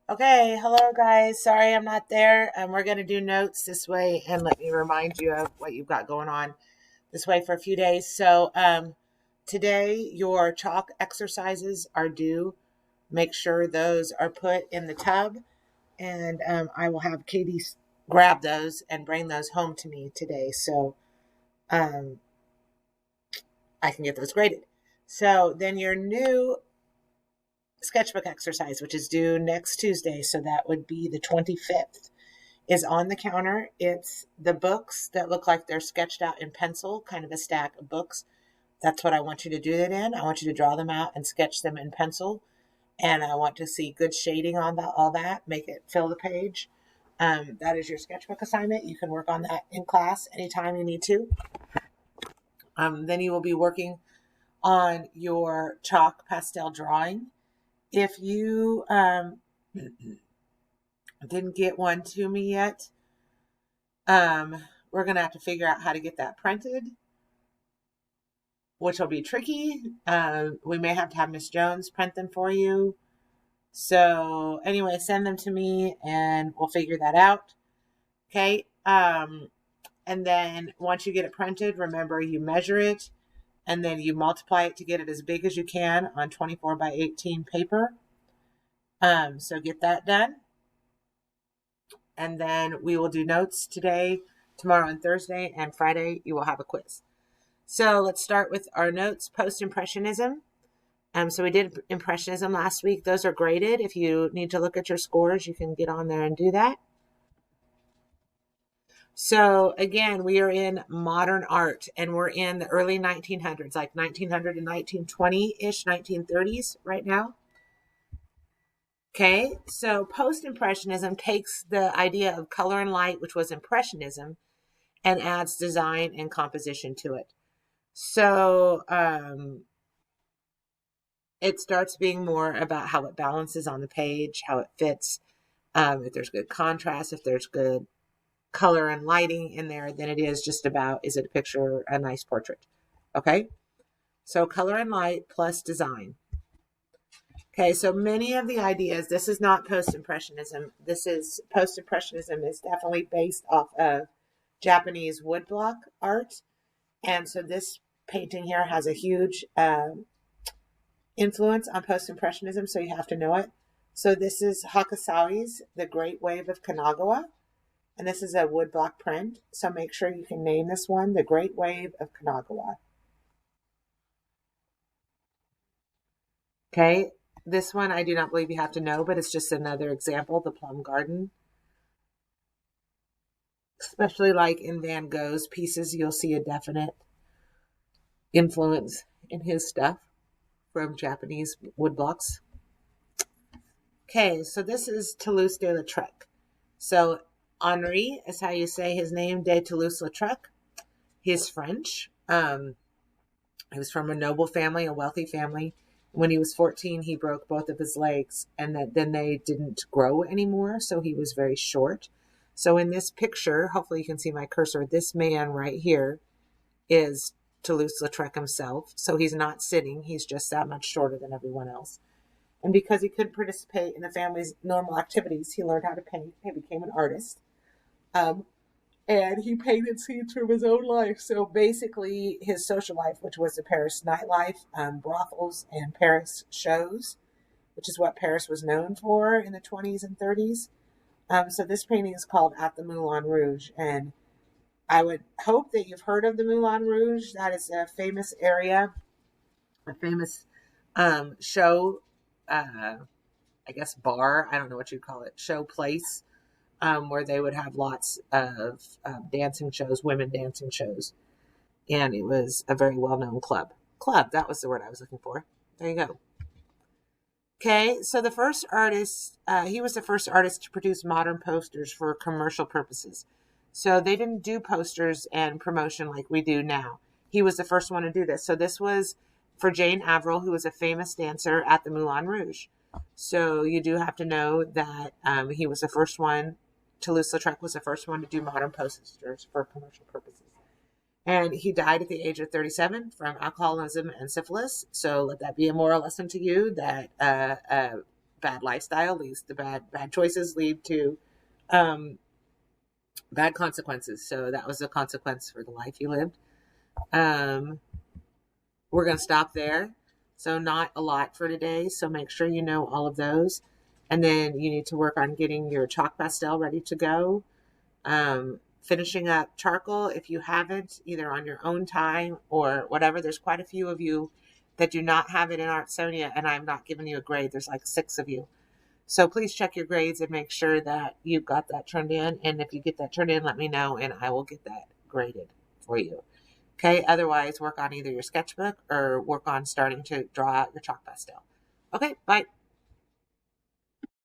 Okay, hello guys. Sorry I'm not there. We're going to do notes this way and let me remind you of what you've got going on this way for a few days. Today your chalk exercises are due. Make sure those are put in the tub, and I will have Katie grab those and bring those home to me today so um, I can get those graded. So then your new sketchbook exercise, which is due next Tuesday, so that would be the 25th. Is on the counter. It's the books that look like they're sketched out in pencil, kind of a stack of books. That's what I want you to do that in. I want you to draw them out and sketch them in pencil. And I want to see good shading on all that, make it fill the page. That is your sketchbook assignment. You can work on that in class anytime you need to. Then you will be working on your chalk pastel drawing. If you didn't get one to me yet, we're going to have to figure out how to get that printed, which will be tricky. We may have to have Miss Jones print them for you. So anyway, send them to me and we'll figure that out. Okay. And then once you get it printed, remember you measure it and then you multiply it to get it as big as you can on 24 by 18 paper. So get that done. And then we will do notes today, tomorrow, and Thursday, and Friday you will have a quiz. So let's start with our notes. Post-Impressionism. So we did Impressionism last week. Those are graded. If you need to look at your scores, you can get on there and do that. So again, we are in modern art, and we're in the early 1900s, like 1900 and 1920-ish, 1930s right now. Okay, so Post-Impressionism takes the idea of color and light, which was Impressionism, and adds design and composition to it. So it starts being more about how it balances on the page, how it fits, if there's good contrast, if there's good color and lighting in there, than it is just about, is it a picture, a nice portrait? Okay, so color and light plus design. Okay, so many of the ideas, this is not Post-Impressionism. Post-Impressionism is definitely based off of Japanese woodblock art. And so this painting here has a huge influence on Post-Impressionism, so you have to know it. So this is Hakusawi's The Great Wave of Kanagawa. And this is a woodblock print. So make sure you can name this one The Great Wave of Kanagawa. Okay, this one I do not believe you have to know, but it's just another example, the Plum Garden. Especially like in Van Gogh's pieces, you'll see a definite influence in his stuff from Japanese woodblocks. Okay, so this is Toulouse-Lautrec. So Henri is how you say his name, de Toulouse-Lautrec. He's French. He was from a noble family, a wealthy family. When he was 14, he broke both of his legs, and then they didn't grow anymore, so he was very short. So in this picture, hopefully you can see my cursor, this man right here is Toulouse-Lautrec himself. So he's not sitting, he's just that much shorter than everyone else. And because he couldn't participate in the family's normal activities, he learned how to paint. He became an artist. And he painted scenes from his own life. So basically, his social life, which was the Paris nightlife, brothels, and Paris shows, which is what Paris was known for in the 20s and 30s. So this painting is called At the Moulin Rouge. And I would hope that you've heard of the Moulin Rouge. That is a famous area, a famous show, I guess bar, I don't know what you'd call it, show place. Where they would have lots of dancing shows, women dancing shows. And it was a very well-known club. Club, that was the word I was looking for. There you go. Okay, so the first artist, he was the first artist to produce modern posters for commercial purposes. So they didn't do posters and promotion like we do now. He was the first one to do this. So this was for Jane Avril, who was a famous dancer at the Moulin Rouge. So you do have to know that he was the first one. Toulouse-Lautrec was the first one to do modern posters for commercial purposes. And he died at the age of 37 from alcoholism and syphilis. So let that be a moral lesson to you that bad lifestyle leads to bad choices, lead to bad consequences. So that was a consequence for the life he lived. We're going to stop there. So not a lot for today. So make sure you know all of those. And then you need to work on getting your chalk pastel ready to go. Finishing up charcoal, if you haven't, either on your own time or whatever. There's quite a few of you that do not have it in Artsonia, and I'm not giving you a grade. There's like 6 of you. So please check your grades and make sure that you've got that turned in. And if you get that turned in, let me know, and I will get that graded for you. Okay, otherwise work on either your sketchbook or work on starting to draw out your chalk pastel. Okay, bye.